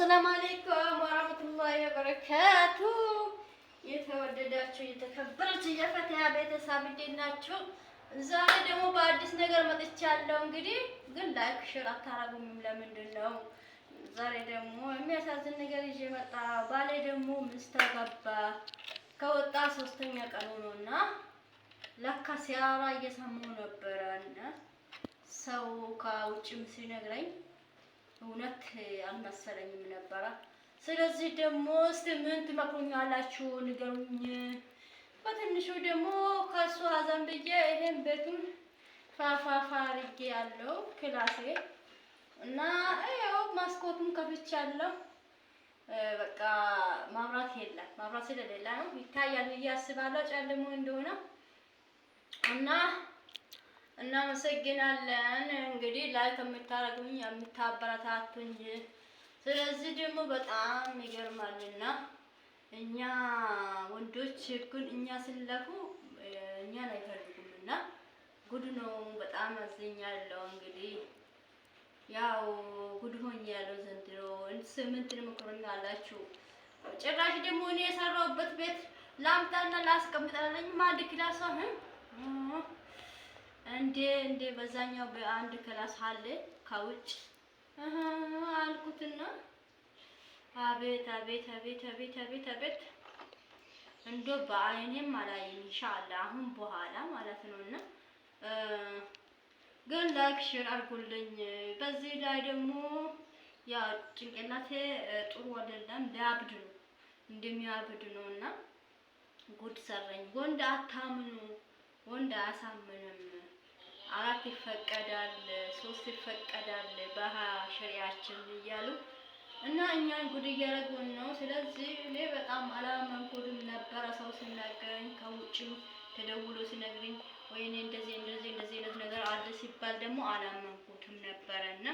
ሰላም አለይኩም ወራህመቱላሂ ወበረካቱ። የተወደዳችሁ የተከበራችሁ የፈቲያ ቤተሰብ እንዴት ናችሁ? ዛሬ ደግሞ በአዲስ ነገር መጥቻለሁ። እንግዲህ ግን ላይክ ሼር አታረጉኝም ለምንድን ነው? ዛሬ ደግሞ የሚያሳዝን ነገር ይዤ መጣ። ባሌ ደግሞ ሚስት አገባ። ከወጣ 3ኛ ቀኑ ነውና ለካ ሲያወራ እየሰማሁ ነበረና ሰው ከውጭም ሲነግረኝ እውነት አልመሰለኝም ነበረ። ስለዚህ ደግሞ እስቲ ምን ትመክሩኛላችሁ ንገሩኝ። በትንሹ ደግሞ ከሱ ሀዘን ብዬ ይሄን ቤቱን ፋፋፋ አድርጌ ያለው ክላሴ እና ያው ማስኮቱን ከፍቻለሁ። በቃ ማብራት የለም። ማብራት ስለሌለ ነው ይታያል ብዬ አስባለሁ ጨልሞ እንደሆነ እና እናመሰግናለን። እንግዲህ ላይክ የምታረጉኝ የምታበረታቱኝ። ስለዚህ ደግሞ በጣም ይገርማልና እኛ ወንዶች ግን እኛ ስለፉ እኛን አይፈልጉምና ጉድ ነው። በጣም አዝኛለሁ። እንግዲህ ያው ጉድ ሆኛለሁ ዘንድሮ። ስምንት ትመክሩኛላችሁ። ጭራሽ ደግሞ እኔ የሰራሁበት ቤት ላምጣና ላስቀምጣለኝ አንድ ክላስ እንዴ በዛኛው በአንድ ክላስ አለ ከውጭ አልኩትና አቤት አቤት አቤት አቤት አቤት አቤት እንዶ በአይኔም አላየኝ ኢንሻአላህ አሁን በኋላ ማለት ነውና ግን ላይክ ሼር አድርጉልኝ። በዚህ ላይ ደግሞ ያ ጭንቅላቴ ጥሩ አይደለም ሊያብድ ነው እንደሚያብድ ነውና ጉድ ሰረኝ። ወንድ አታምኑ፣ ወንድ አያሳምንም። 4 ይፈቀዳል 3 ይፈቀዳል በሸሪዓችን እያሉ እና እኛን ጉድ እያደረጉን ነው። ስለዚህ እኔ በጣም አላመንኩትም ነበረ። ሰው ሲናገረኝ ከውጭም ተደውሎ ሲነግረኝ ወይኔ እንደዚህ አይነት ነገር አለ ሲባል ደግሞ አላመንኩትም ነበረና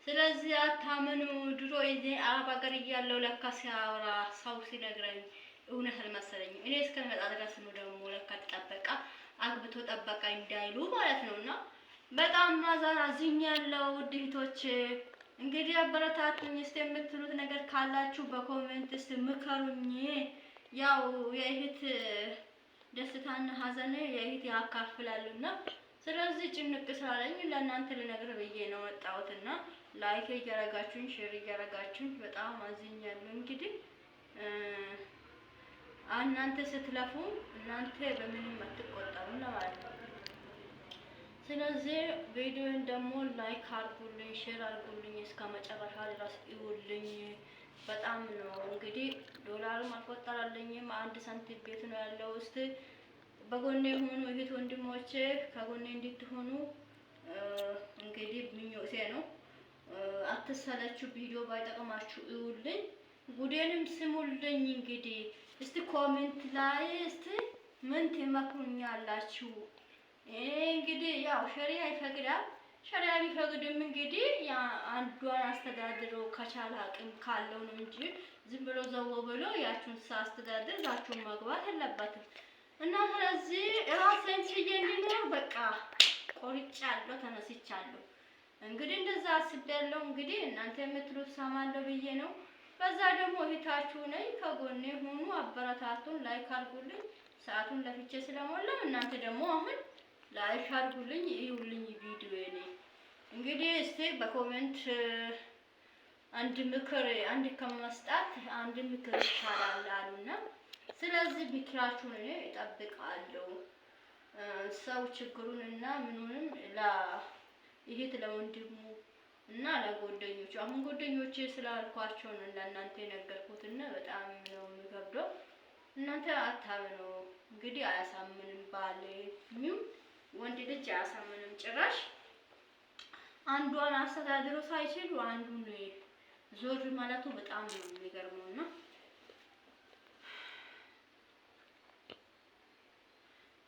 ስለዚህ አታምኑ። ድሮ እኔ አረብ ሀገር እያለሁ ለካ ሲያወራ ሰው ሲነግረኝ እውነት አልመሰለኝም። እኔ እስከመጣ ድረስ ነው ደግሞ ለካ ተጠበቃ አግብቶ ጠበቃ እንዳይሉ ማለት ነውና በጣም ማዛን አዝኛለሁ። ውድ እህቶች እንግዲህ አበረታቱኝ። እስቲ የምትሉት ነገር ካላችሁ በኮሜንት እስቲ ምከሩኝ። ያው የእህት ደስታና ሀዘን የእህት ያካፍላሉና ስለዚህ ጭንቅ ስላለኝ ለእናንተ ልነግር ብዬ ነው ወጣሁትና ላይክ እያረጋችሁኝ ሼር እያረጋችሁኝ በጣም አዝኛለሁ። እንግዲህ እናንተ ስትለፉ እናንተ በምንም አትቆጠሩም ለማለት ነው። ስለዚህ ቪዲዮን ደግሞ ላይክ አድርጉልኝ ሼር አድርጉልኝ እስከ መጨረሻ ድረስ ይውልኝ። በጣም ነው እንግዲህ ዶላሩም አልቆጠረልኝም። 1 ሳንቲም ቤት ነው ያለው። እስቲ በጎኔ ሆኑ እህት ወንድሞቼ ከጎኔ እንድትሆኑ እንግዲህ ምኞቴ ነው። አትሰለችሁ። ቪዲዮ ባይጠቅማችሁ ይውልኝ። ጉዴንም ስሙልኝ። እንግዲህ እስቲ ኮሜንት ላይ እስቲ ምን ትመክሩኛላችሁ? እንግዲህ ያው ሸሪዓ ይፈቅዳል። ሸሪዓ ቢፈቅድም እንግዲህ ያ አንዷን አስተዳድሮ ከቻለ አቅም ካለው ነው እንጂ ዝም ብሎ ዘው ብሎ ያችሁን ሳስተዳድር ዛችሁን መግባት የለበትም እና ስለዚህ ራሴን ችዬ እንዲኖር በቃ ቆርጫለሁ፣ ተነስቻለሁ። እንግዲህ እንደዛ አስቤያለሁ። እንግዲህ እናንተ የምትሉት ሰማለሁ ብዬ ነው። በዛ ደግሞ እህታችሁ ነኝ። ከጎኔ ሆኑ፣ አበረታቱን፣ ላይክ አድርጉልኝ። ሰዓቱን ለፍቼ ስለሞላ እናንተ ደግሞ አሁን ላይክ አድርጉልኝ፣ ይዩልኝ ቪዲዮዬ። እንግዲህ እስቲ በኮሜንት አንድ ምክር አንድ ከመስጣት አንድ ምክር ይሻላል አሉና ስለዚህ ምክራችሁን እኔ እጠብቃለሁ። ሰው ችግሩንና ምኑንም ለእህት ለወንድሙ እና ለጓደኞቹ አሁን ጓደኞቼ ስላልኳቸው ነው ለእናንተ የነገርኩትና በጣም ነው የሚከብደው። እናንተ አታምኑ። እንግዲህ አያሳምንም። ባልም ወንድ ልጅ አያሳምንም ጭራሽ። አንዷን አስተዳድሮ ሳይችሉ አንዱን ዞር ማለቱ በጣም ነው የሚገርመውና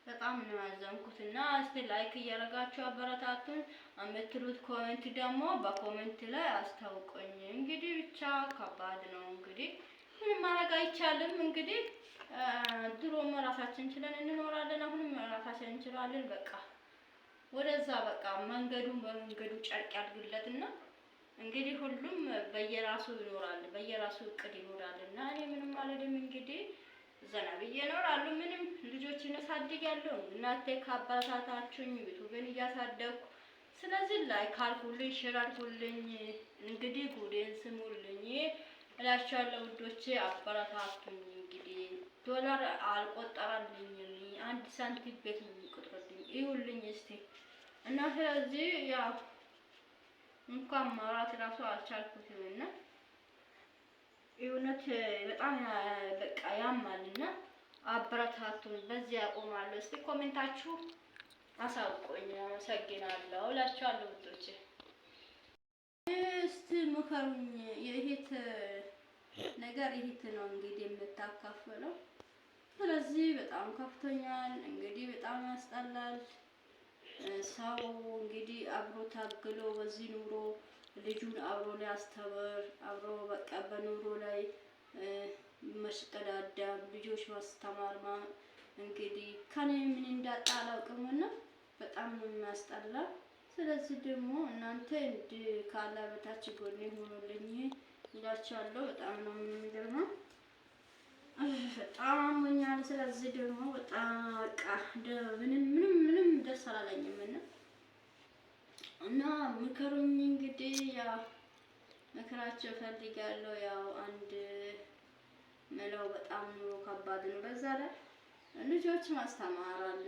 በጣም ነው ያዘንኩትና እስቲ ላይክ እያረጋችሁ አበረታቱን። የምትሉት ኮሜንት ደግሞ በኮሜንት ላይ አስታውቁኝ። እንግዲህ ብቻ ከባድ ነው። እንግዲህ ምንም ማድረግ አይቻልም። እንግዲህ ድሮም ራሳችን ችለን እንኖራለን፣ አሁንም ራሳችን እንችላለን። በቃ ወደዛ በቃ መንገዱን በመንገዱ ጨርቅ ያድርግለትና እንግዲህ ሁሉም በየራሱ ይኖራል፣ በየራሱ እቅድ ይኖራል እና እኔ ምንም አልልም። እንግዲህ ዘና ብዬ እኖራለሁ። ምንም ልጆችን አሳድጋለሁ። እናንተ ካባታታችሁኝ ዩቲዩብን እያሳደግኩ ስለዚህ ላይክ አድርጉልኝ፣ ሼር አድርጉልኝ። እንግዲህ ጉዴን ስሙልኝ እላችኋለሁ ውዶቼ፣ አበረታቱኝ። እንግዲህ ዶላር አልቆጠረልኝም፣ አንድ ሳንቲም ቤት ነው የሚቆጥርልኝ። ይኸውልኝ እስቲ እና ስለዚህ ያው እንኳን ማውራት እራሱ አልቻልኩትም እና እውነት በጣም በቃ ያማልና አበረታቱኝ። በዚህ አቆማለሁ። እስቲ ኮሜንታችሁ አሳውቁኝ። አመሰግናለሁ እላችኋለሁ ውዶቼ። እስቲ ምከሩኝ። የእህት ነገር እህት ነው እንግዲህ የምታካፍለው። ስለዚህ በጣም ከፍቶኛል። እንግዲህ በጣም ያስጠላል። ሰው እንግዲህ አብሮ ታግሎ በዚህ ኑሮ ልጁን አብሮ ሊያስተምር አብሮ በቃ በኑሮ ላይ መስቀዳዳም ልጆች ማስተማር እንግዲህ ከኔ ምን እንዳጣ አላውቅምና በጣም ነው የሚያስጠላ። ስለዚህ ደግሞ እናንተ ካላ በታች ጎኔ ሆኖልኝ እላችኋለሁ። በጣም ነው የሚገርመው። በጣም አሞኛል። ስለዚህ ደግሞ በጣም በቃ ምንም ደስ አላለኝም እና ምከሩኝ። እንግዲህ ያው ምክራቸው ፈልጋለሁ። ያው አንድ ምለው በጣም ኑሮ ከባድ ነው። በዛ ላይ ልጆች ማስተማር አለ፣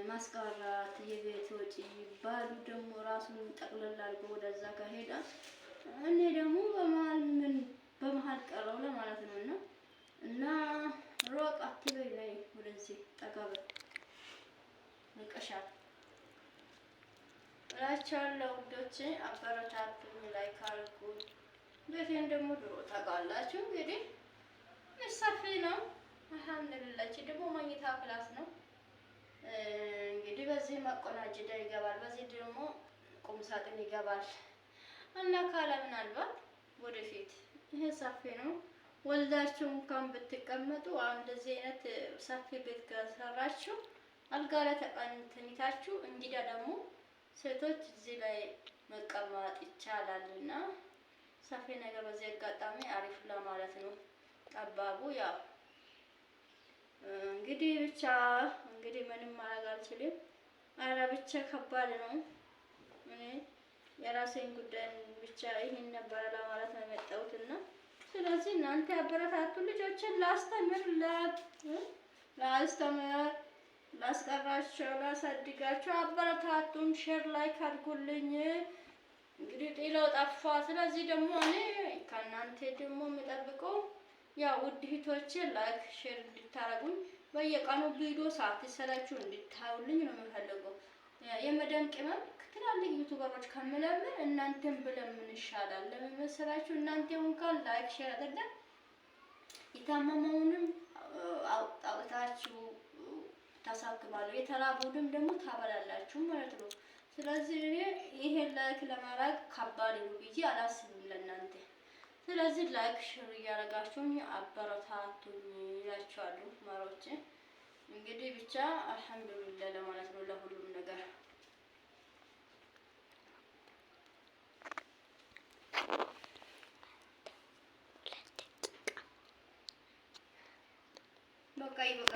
ማስቀራት፣ የቤት ወጪ ባሉ ደግሞ ራሱን ጠቅልል አድርጎ ወደዛ ከሄዳ እኔ ደግሞ በመሀል ቀረው ለማለት ነው እና ሮቅ አትበይ ላይ ወደዚህ ጠጋበ ንቀሻል እላችኋለሁ ውዶቼ። አበረታቱኝ፣ ላይክ አድርጉ። ቤቴን ደግሞ ድሮ ታውቃላችሁ እንግዲህ ሰፊ ነው። አልሐምዱሊላህ ደግሞ መኝታ ክላስ ነው። እንግዲህ በዚህ መቆናጀዳ ይገባል፣ በዚህ ደግሞ ቁም ሳጥን ይገባል እና ካለ ምናልባት ወደፊት ይሄ ሰፊ ነው። ወልዳችሁ እንኳን ብትቀመጡ እንደዚህ አይነት ሰፊ ቤት ከሰራችሁ አልጋ ላይ ተቀምጣችሁ እንግዳ ደግሞ ሴቶች እዚህ ላይ መቀመጥ ይቻላልና ሰፊ ነገር በዚህ አጋጣሚ አሪፍ ለማለት ነው። ጠባቡ ያው እንግዲህ ብቻ እንግዲህ ምንም ማድረግ አልችልም። ኧረ ብቻ ከባድ ነው። እኔ የራሴን ጉዳይ ብቻ ይሄን ነበር ለማለት ነው የመጣሁትና ስለዚህ እናንተ አበረታቱ። ልጆችን ላስተምር ላስቀራቸው ላሳድጋቸው አበረታቱን። ሼር ላይክ አድርጉልኝ። እንግዲህ ጤላው ጠፋ። ስለዚህ ደግሞ እኔ ከእናንተ ደግሞ የምጠብቀው ያው ውድ እህቶቼ ላይክ ሼር እንድታረጉኝ በየቀኑ ቪዲዮ ሳትሰላችሁ እንድታዩልኝ ነው የምፈልገው። የመደም ቅመም ትላልቅ ዩቲዩበሮች ከምለምን እናንተን ብለምን ይሻላል። ለምን መሰላችሁ? እናንተ እንኳን ላይክ ሼር አድርገን የታመመውንም አውጣታችሁ ታሳክማለሁ፣ የተራቡንም ደግሞ ታበላላችሁ ማለት ነው። ስለዚህ እኔ ይሄን ላይክ ለማድረግ ከባድ ነው ብዬ አላስብም ለእናንተ። ስለዚህ ላይክ ሼር እያደረጋችሁኝ አበረታቱኝ እላችኋለሁ ማሮቼ። እንግዲህ ብቻ አልሐምዱሊላህ ለማለት ነው ለሁሉም ነገር። በቃ